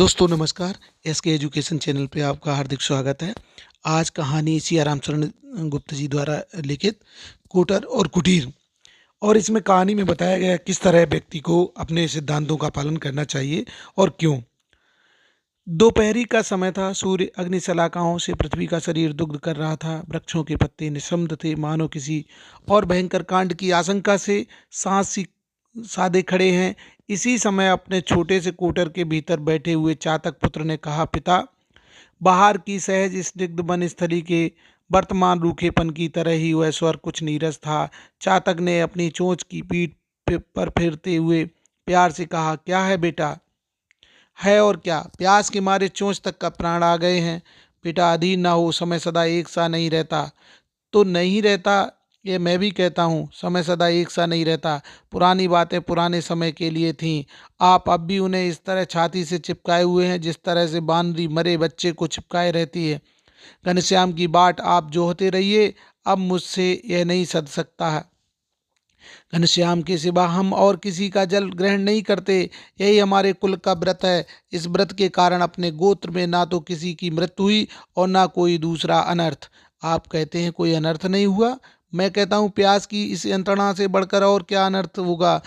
दोस्तों नमस्कार। SK education channel पे आपका हार्दिक स्वागत है। आज कहानी सिया रामचरण गुप्त जी द्वारा लिखित कोटर और कुटीर। और इसमें कहानी में बताया गया है किस तरह व्यक्ति को अपने सिद्धांतों का पालन करना चाहिए और क्यों। दोपहरी का समय था। सूर्य अग्निशलाकाओं से पृथ्वी का शरीर दुग्ध कर रहा था। वृक्षों के पत्ते निशब्द थे, मानो किसी और भयंकर कांड की आशंका से सांस सी साधे खड़े हैं। इसी समय अपने छोटे से कोटर के भीतर बैठे हुए चातक पुत्र ने कहा, पिता। बाहर की सहज स्निग्ध वनस्थली के वर्तमान रूखेपन की तरह ही वह स्वर कुछ नीरस था। चातक ने अपनी चोंच की पीठ पर फेरते हुए प्यार से कहा, क्या है बेटा? है और क्या, प्यास के मारे चोंच तक का प्राण आ गए हैं। बेटा अधीर ना हो, समय सदा एक सा नहीं रहता। तो नहीं रहता, ये मैं भी कहता हूँ, समय सदा एक सा नहीं रहता। पुरानी बातें पुराने समय के लिए थीं। आप अब भी उन्हें इस तरह छाती से चिपकाए हुए हैं जिस तरह से बानरी मरे बच्चे को चिपकाए रहती है। घनश्याम की बाट आप जोहते रहिए, अब मुझसे यह नहीं सध सकता है। घनश्याम के सिवा हम और किसी का जल ग्रहण नहीं करते। यही हमारे कुल का व्रत है। इस व्रत के कारण अपने गोत्र में ना तो किसी की मृत्यु हुई और ना कोई दूसरा अनर्थ। आप कहते हैं कोई अनर्थ नहीं हुआ। मैं कहता हूँ प्यास की इस यंत्रणा से बढ़कर और क्या अनर्थ होगा।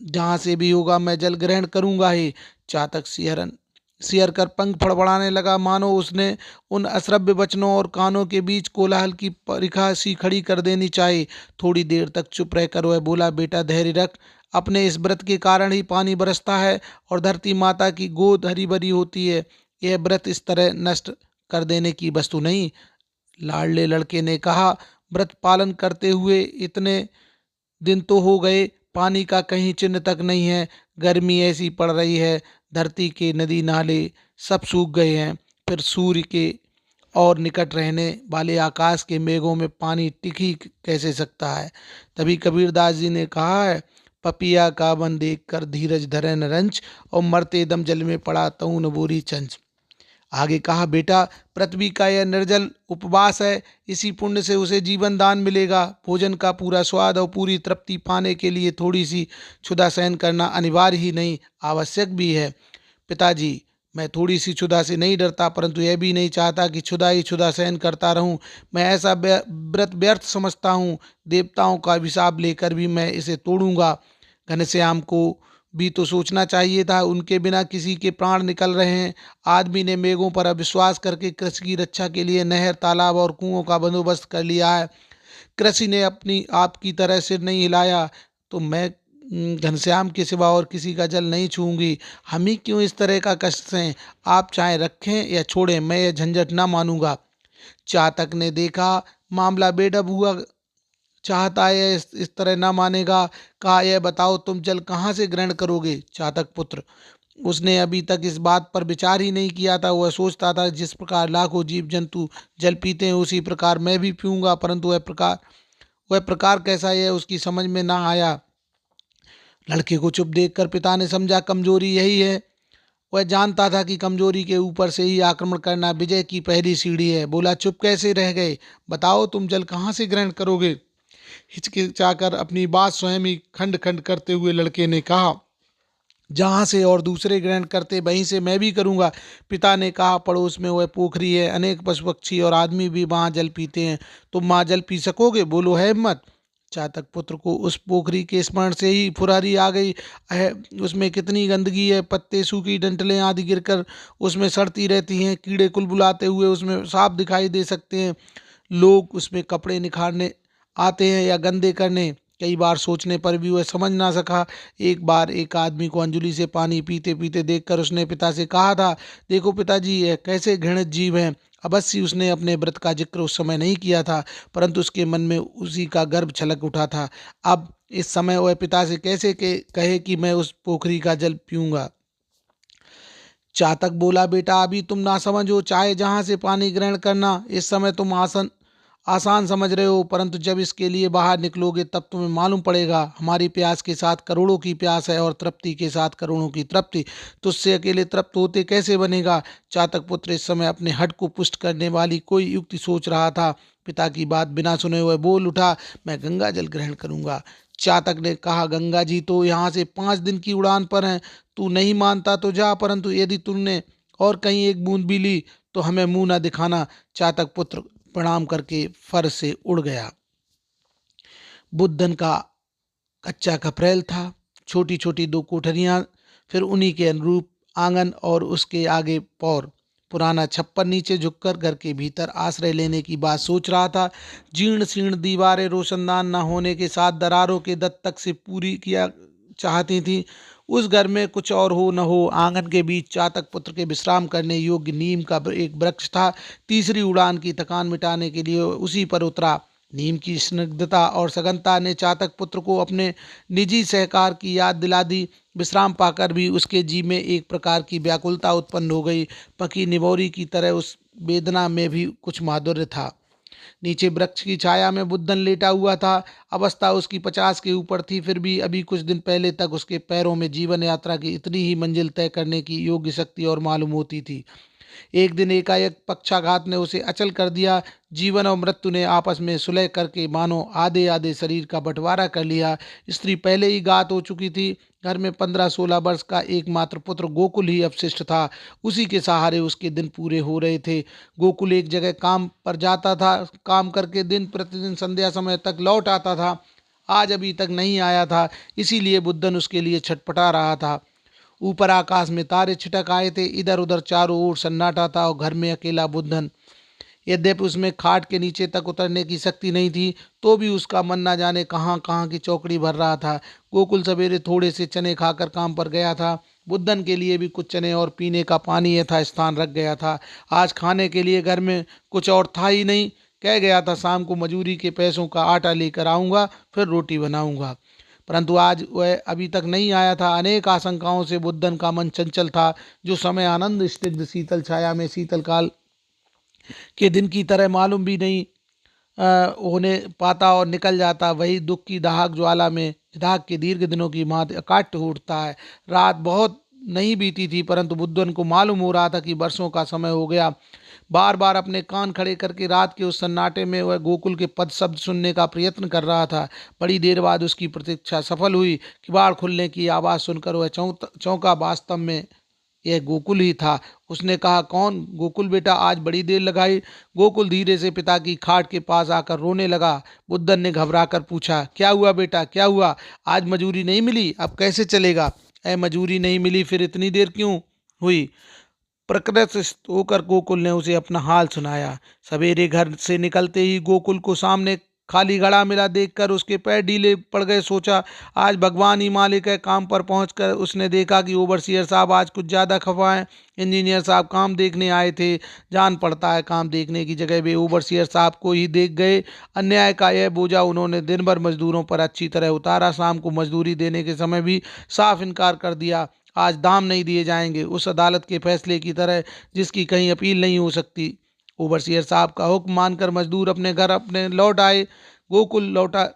जहाँ से भी होगा मैं जल ग्रहण करूंगा ही। चातक सियर कर पंख फड़फड़ाने लगा, मानो उसने उन अश्रव्य वचनों और कानों के बीच कोलाहल की परिखा सी खड़ी कर देनी चाहिए। थोड़ी देर तक चुप रहकर वह बोला, बेटा धैर्य रख। अपने इस व्रत के कारण ही पानी बरसता है और धरती माता की गोद हरी भरी होती है। यह व्रत इस तरह नष्ट कर देने की वस्तु नहीं। लाडले लड़के ने कहा, व्रत पालन करते हुए इतने दिन तो हो गए, पानी का कहीं चिन्ह तक नहीं है। गर्मी ऐसी पड़ रही है, धरती के नदी नाले सब सूख गए हैं। फिर सूर्य के और निकट रहने वाले आकाश के मेघों में पानी टिक ही कैसे सकता है। तभी कबीरदास जी ने कहा है, पपिया का वन देख कर धीरज धरे न रंच, और मरते दम जल में पड़ा तऊ न बोरी चंच। आगे कहा, बेटा पृथ्वी का यह निर्जल उपवास है, इसी पुण्य से उसे जीवन दान मिलेगा। भोजन का पूरा स्वाद और पूरी तृप्ति पाने के लिए थोड़ी सी क्षुधा सहन करना अनिवार्य ही नहीं, आवश्यक भी है। पिताजी, मैं थोड़ी सी क्षुधा से नहीं डरता, परंतु यह भी नहीं चाहता कि क्षुधा ही क्षुधा सहन करता रहूं। मैं ऐसा व्रत व्यर्थ समझता हूँ। देवताओं का अभिशाप लेकर भी मैं इसे तोड़ूंगा। घनश्याम को भी तो सोचना चाहिए था, उनके बिना किसी के प्राण निकल रहे हैं। आदमी ने मेघों पर अविश्वास करके कृषि की रक्षा के लिए नहर, तालाब और कुओं का बंदोबस्त कर लिया है। कृषि ने अपनी आप की तरह सिर नहीं हिलाया, तो मैं घनश्याम के सिवा और किसी का जल नहीं छूऊंगी। हम ही क्यों इस तरह का कष्ट सहें? आप चाहे रखें या छोड़ें, मैं यह झंझट ना मानूंगा। चातक ने देखा मामला बेढब हुआ, चाहता है इस तरह ना मानेगा। कहा, यह बताओ तुम जल कहाँ से ग्रहण करोगे? चातक पुत्र, उसने अभी तक इस बात पर विचार ही नहीं किया था। वह सोचता था जिस प्रकार लाखों जीव जंतु जल पीते हैं उसी प्रकार मैं भी पीऊंगा, परंतु वह प्रकार कैसा है उसकी समझ में ना आया। लड़के को चुप देखकर पिता ने समझा कमजोरी यही है। वह जानता था कि कमजोरी के ऊपर से ही आक्रमण करना विजय की पहली सीढ़ी है। बोला, चुप कैसे रह गए? बताओ तुम जल कहाँ से ग्रहण करोगे? हिचकिचाकर अपनी बात स्वयं ही खंड खंड करते हुए लड़के ने कहा, जहाँ से और दूसरे ग्रहण करते वहीं से मैं भी करूँगा। पिता ने कहा, पड़ोस में वह पोखरी है, अनेक पशु पक्षी और आदमी भी वहाँ जल पीते हैं। तुम वहाँ जल पी सकोगे? बोलो, है हिम्मत? चातक पुत्र को उस पोखरी के स्मरण से ही फुरारी आ गई है। उसमें कितनी गंदगी है, पत्ते, सूखी डंठलें आदि गिरकर उसमें सड़ती रहती हैं। कीड़े कुलबुलाते हुए उसमें साफ दिखाई दे सकते हैं। लोग उसमें कपड़े निखारने आते हैं या गंदे करने। कई बार सोचने पर भी वह समझ ना सका। एक बार एक आदमी को अंजलि से पानी पीते पीते देखकर उसने पिता से कहा था, देखो पिताजी, यह कैसे घृणित जीव हैं। अवश्य उसने अपने व्रत का जिक्र उस समय नहीं किया था, परंतु उसके मन में उसी का गर्व छलक उठा था। अब इस समय वह पिता से कैसे कहे कि मैं उस पोखरी का जल पीऊंगा। चातक बोला, बेटा अभी तुम ना समझो, चाहे जहाँ से पानी ग्रहण करना। इस समय तुम आसान समझ रहे हो, परंतु जब इसके लिए बाहर निकलोगे तब तुम्हें मालूम पड़ेगा। हमारी प्यास के साथ करोड़ों की प्यास है और तृप्ति के साथ करोड़ों की तृप्ति। तुझसे अकेले तृप्त होते कैसे बनेगा? चातक पुत्र इस समय अपने हठ को पुष्ट करने वाली कोई युक्ति सोच रहा था। पिता की बात बिना सुने हुए बोल उठा, मैं गंगा जल ग्रहण करूंगा। चातक ने कहा, गंगा जी तो यहाँ से 5 दिन की उड़ान पर हैं। तू नहीं मानता तो जा, परंतु यदि तुमने और कहीं एक बूंद भी ली तो हमें मुंह न दिखाना। चातक पुत्र प्रणाम करके फर से उड़ गया। बुद्धन का कच्चा कपरेल था, छोटी छोटी दो कोठरियां, फिर उन्हीं के अनुरूप आंगन और उसके आगे पौर। पुराना छप्पर नीचे झुककर घर के भीतर आश्रय लेने की बात सोच रहा था। जीर्ण शीर्ण दीवारें रोशनदान न होने के साथ दरारों के दस्तक से पूरी किया चाहती थी। उस घर में कुछ और हो न हो, आंगन के बीच चातक पुत्र के विश्राम करने योग्य नीम का एक वृक्ष था। तीसरी उड़ान की थकान मिटाने के लिए उसी पर उतरा। नीम की स्निग्धता और सघनता ने चातक पुत्र को अपने निजी सहकार की याद दिला दी। विश्राम पाकर भी उसके जी में एक प्रकार की व्याकुलता उत्पन्न हो गई। पकी निभौरी की तरह उस वेदना में भी कुछ माधुर्य था। नीचे वृक्ष की छाया में बुद्धन लेटा हुआ था। अवस्था उसकी 50 के ऊपर थी, फिर भी अभी कुछ दिन पहले तक उसके पैरों में जीवन यात्रा की इतनी ही मंजिल तय करने की योग्य शक्ति और मालूम होती थी। एक दिन एकाएक पक्षाघात ने उसे अचल कर दिया। जीवन और मृत्यु ने आपस में सुलह करके मानो आधे आधे शरीर का बंटवारा कर लिया। स्त्री पहले ही घात हो चुकी थी। घर में 15-16 वर्ष का एकमात्र पुत्र गोकुल ही अवशिष्ट था। उसी के सहारे उसके दिन पूरे हो रहे थे। गोकुल एक जगह काम पर जाता था, काम करके दिन प्रतिदिन संध्या समय तक लौट आता था। आज अभी तक नहीं आया था, इसीलिए बुद्धन उसके लिए छटपटा रहा था। ऊपर आकाश में तारे छिटक आए थे, इधर उधर चारों ओर सन्नाटा था और घर में अकेला बुद्धन। यद्यपि उसमें खाट के नीचे तक उतरने की शक्ति नहीं थी, तो भी उसका मन न जाने कहाँ कहाँ की चौकड़ी भर रहा था। गोकुल सवेरे थोड़े से चने खाकर काम पर गया था। बुद्धन के लिए भी कुछ चने और पीने का पानी यथास्थान रख गया था। आज खाने के लिए घर में कुछ और था ही नहीं। कह गया था शाम को मजूरी के पैसों का आटा लेकर आऊँगा, फिर रोटी बनाऊँगा, परंतु आज वह अभी तक नहीं आया था। अनेक आशंकाओं से बुद्धन का मन चंचल था। जो समय आनंद स्निग्ध शीतल छाया में शीतल काल के दिन की तरह मालूम भी नहीं होने पाता और निकल जाता, वही दुख की दाहक ज्वाला में दाहक के दीर्घ दिनों की भांति अकाट्य उठता है। रात बहुत नहीं बीती थी, परंतु बुद्धन को मालूम हो रहा था कि वर्षों का समय हो गया। बार बार अपने कान खड़े करके रात के उस सन्नाटे में वह गोकुल के पद शब्द सुनने का प्रयत्न कर रहा था। बड़ी देर बाद उसकी प्रतीक्षा सफल हुई। किवाड़ खुलने की आवाज़ सुनकर वह चौंका। वास्तव में यह गोकुल ही था। उसने कहा, कौन? गोकुल बेटा, आज बड़ी देर लगाई। गोकुल धीरे से पिता की खाट के पास आकर रोने लगा। बुद्धन ने घबरा कर पूछा, क्या हुआ बेटा, क्या हुआ? आज मजूरी नहीं मिली, अब कैसे चलेगा? मजूरी नहीं मिली, फिर इतनी देर क्यों हुई? प्रकृतिस्थ होकर गोकुल ने उसे अपना हाल सुनाया। सवेरे घर से निकलते ही गोकुल को सामने खाली घड़ा मिला। देखकर उसके पैर ढीले पड़ गए। सोचा, आज भगवान ही मालिक है। काम पर पहुंचकर उसने देखा कि ओवरसियर साहब आज कुछ ज़्यादा खफा हैं। इंजीनियर साहब काम देखने आए थे। जान पड़ता है काम देखने की जगह वे ओवरसियर साहब को ही देख गए। अन्याय का यह बोझा उन्होंने दिन भर मजदूरों पर अच्छी तरह उतारा। शाम को मजदूरी देने के समय भी साफ इनकार कर दिया। आज दाम नहीं दिए जाएंगे, उस अदालत के फैसले की तरह जिसकी कहीं अपील नहीं हो सकती। ओवरसियर साहब का हुक्म मानकर मजदूर अपने घर अपने लौट आए। गोकुल लौटा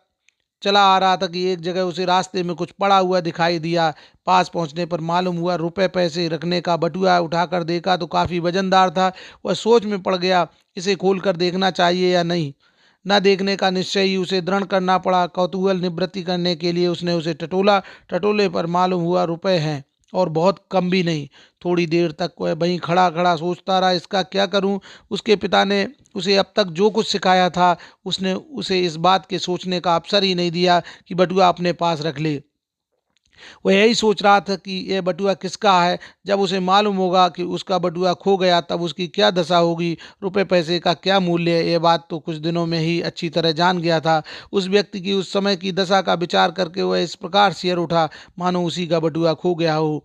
चला आ रहा था कि एक जगह उसे रास्ते में कुछ पड़ा हुआ दिखाई दिया। पास पहुंचने पर मालूम हुआ रुपए पैसे रखने का बटुआ। उठाकर देखा तो काफ़ी वजनदार था। वह सोच में पड़ गया, इसे खोलकर देखना चाहिए या नहीं। न देखने का निश्चय ही उसे दृढ़ करना पड़ा। कौतूहल निवृत्ति करने के लिए उसने उसे टटोला। टटोले पर मालूम हुआ रुपए हैं, और बहुत कम भी नहीं। थोड़ी देर तक वह वहीं खड़ा खड़ा सोचता रहा, इसका क्या करूं? उसके पिता ने उसे अब तक जो कुछ सिखाया था, उसने उसे इस बात के सोचने का अवसर ही नहीं दिया कि बटुआ अपने पास रख ले। वह यही सोच रहा था कि यह बटुआ किसका है। जब उसे मालूम होगा कि उसका बटुआ खो गया, तब उसकी क्या दशा होगी। रुपए पैसे का क्या मूल्य है, यह बात तो कुछ दिनों में ही अच्छी तरह जान गया था। उस व्यक्ति की उस समय की दशा का विचार करके वह इस प्रकार सिर उठा मानो उसी का बटुआ खो गया हो।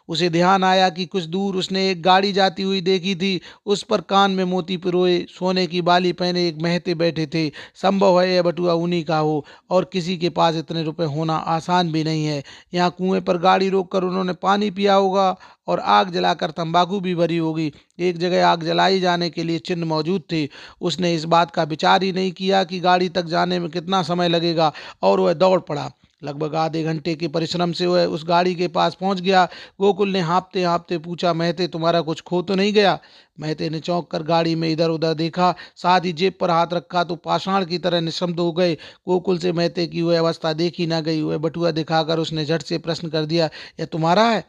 उसे ध्यान आया कि कुछ दूर उसने एक गाड़ी जाती हुई देखी थी। उस पर कान में मोती पिरोए, सोने की बाली पहने एक महते बैठे थे। संभव है यह बटुआ उन्हीं का हो, और किसी के पास इतने रुपए होना आसान भी नहीं है। यहाँ कुएं पर गाड़ी रोककर उन्होंने पानी पिया होगा और आग जलाकर तंबाकू भी भरी होगी। एक जगह आग जलाई जाने के लिए चिन्ह मौजूद थे। उसने इस बात का विचार ही नहीं किया कि गाड़ी तक जाने में कितना समय लगेगा, और वह दौड़ पड़ा। लगभग आधे घंटे के परिश्रम से वह उस गाड़ी के पास पहुंच गया। गोकुल ने हाँफते हाँफते पूछा, महते, तुम्हारा कुछ खो तो नहीं गया? महते ने चौंक कर गाड़ी में इधर उधर देखा, साथ ही जेब पर हाथ रखा तो पाषाण की तरह निशब्द हो गए। गोकुल से महते की वह अवस्था देखी न गई। वह बटुआ दिखाकर उसने झट से प्रश्न कर दिया, यह तुम्हारा है?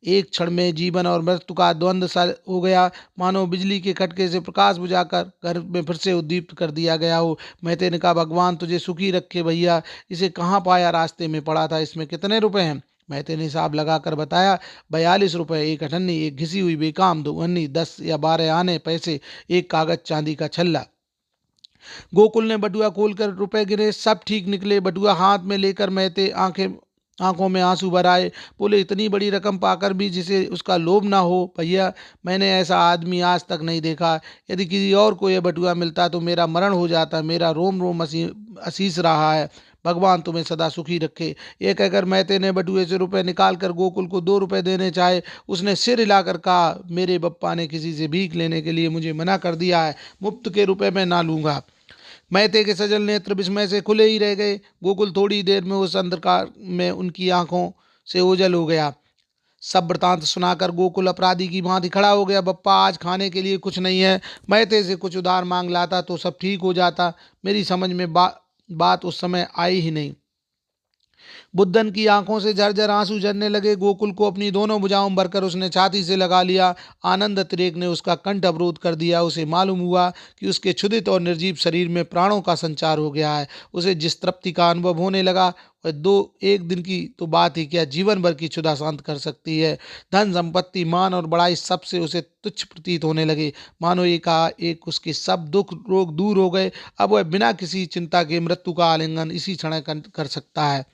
एक क्षण में जीवन और मृत्यु का द्वंद्व सा हो गया, मानो बिजली के खटके से प्रकाश बुझाकर घर में फिर से उद्दीप्त कर दिया गया हो। महते ने कहा, भगवान तुझे सुखी रखे भैया, इसे कहाँ पाया? रास्ते में पड़ा था। इसमें कितने रुपए हैं? महते ने हिसाब लगाकर बताया, 42 रुपए, एक अठन्नी, एक घिसी हुई बेकाम 2 अन्नी, 10 या 12 आने पैसे, एक कागज चांदी का छल्ला। गोकुल ने बटुआ खोलकर रुपए गिने, सब ठीक निकले। बटुआ हाथ में लेकर महते आंखों में आंसू भर आए। बोले, इतनी बड़ी रकम पाकर भी जिसे उसका लोभ ना हो भैया, मैंने ऐसा आदमी आज तक नहीं देखा। यदि किसी और को यह बटुआ मिलता तो मेरा मरण हो जाता। मेरा रोम रोम असीस रहा है। भगवान तुम्हें सदा सुखी रखे। ये कहकर महते ने बटुए से रुपए निकालकर गोकुल को 2 रुपए देने चाहे। उसने सिर हिलाकर कहा, मेरे बप्पा ने किसी से भीख लेने के लिए मुझे मना कर दिया है। मुफ्त के रुपए मैं ना लूंगा। महते के सजल नेत्र विस्मय से खुले ही रह गए। गोकुल थोड़ी देर में उस अंधकार में उनकी आंखों से ओझल हो गया। सब वृतांत सुनाकर गोकुल अपराधी की भांति खड़ा हो गया। बप्पा, आज खाने के लिए कुछ नहीं है। महते से कुछ उधार मांग लाता तो सब ठीक हो जाता। मेरी समझ में बात उस समय आई ही नहीं। बुद्धन की आंखों से झरझर आंसू झरने लगे। गोकुल को अपनी दोनों भुजाओं में भरकर उसने छाती से लगा लिया। आनंद अतिरेक ने उसका कंठ अवरोध कर दिया। उसे मालूम हुआ कि उसके क्षुधित और निर्जीव शरीर में प्राणों का संचार हो गया है। उसे जिस तृप्ति का अनुभव होने लगा, वह एक दिन की तो बात ही क्या, जीवन भर की क्षुधा शांत कर सकती है। धन संपत्ति, मान और बड़ाई सबसे उसे तुच्छ प्रतीत होने लगे। मानो एक उसके सब दुख रोग दूर हो गए। अब वह बिना किसी चिंता के मृत्यु का आलिंगन इसी क्षण कर सकता है।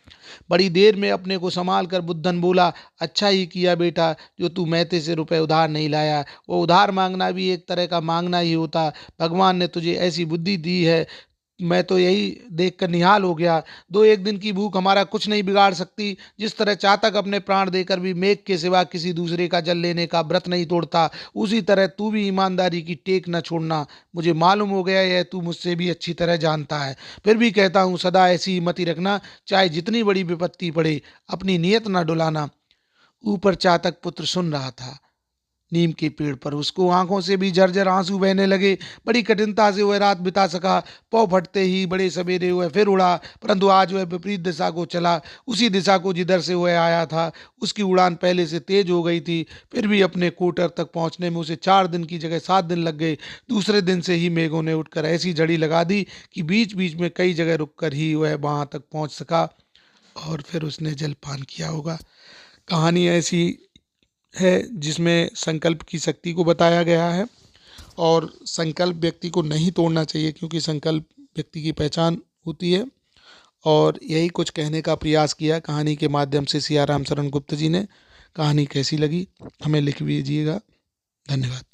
बड़ी देर में अपने को संभाल कर बुद्धन बोला, अच्छा ही किया बेटा जो तू महते से रुपए उधार नहीं लाया। वो उधार मांगना भी एक तरह का मांगना ही होता। भगवान ने तुझे ऐसी बुद्धि दी है, मैं तो यही देखकर निहाल हो गया। एक दिन की भूख हमारा कुछ नहीं बिगाड़ सकती। जिस तरह चातक अपने प्राण देकर भी मेघ के सिवा किसी दूसरे का जल लेने का व्रत नहीं तोड़ता, उसी तरह तू भी ईमानदारी की टेक न छोड़ना। मुझे मालूम हो गया यह तू मुझसे भी अच्छी तरह जानता है। फिर भी कहता हूँ, सदा ऐसी हिम्मती रखना, चाहे जितनी बड़ी विपत्ति पड़े। अपनी नीयत न डुलाना। ऊपर चातक पुत्र सुन रहा था नीम के पेड़ पर। उसको आंखों से भी झरझर आंसू बहने लगे। बड़ी कठिनता से वह रात बिता सका। पौ फटते ही बड़े सवेरे वह फिर उड़ा, परंतु आज वह विपरीत दिशा को चला, उसी दिशा को जिधर से वह आया था। उसकी उड़ान पहले से तेज हो गई थी। फिर भी अपने कोटर तक पहुंचने में उसे 4 दिन की जगह 7 दिन लग गए। दूसरे दिन से ही मेघों ने उठकर ऐसी झड़ी लगा दी कि बीच बीच में कई जगह रुककर ही वह वहां तक पहुंच सका। और फिर उसने जलपान किया होगा। कहानी ऐसी है जिसमें संकल्प की शक्ति को बताया गया है, और संकल्प व्यक्ति को नहीं तोड़ना चाहिए, क्योंकि संकल्प व्यक्ति की पहचान होती है। और यही कुछ कहने का प्रयास किया कहानी के माध्यम से सिया राम शरण गुप्त जी ने। कहानी कैसी लगी हमें लिख दीजिएगा। धन्यवाद।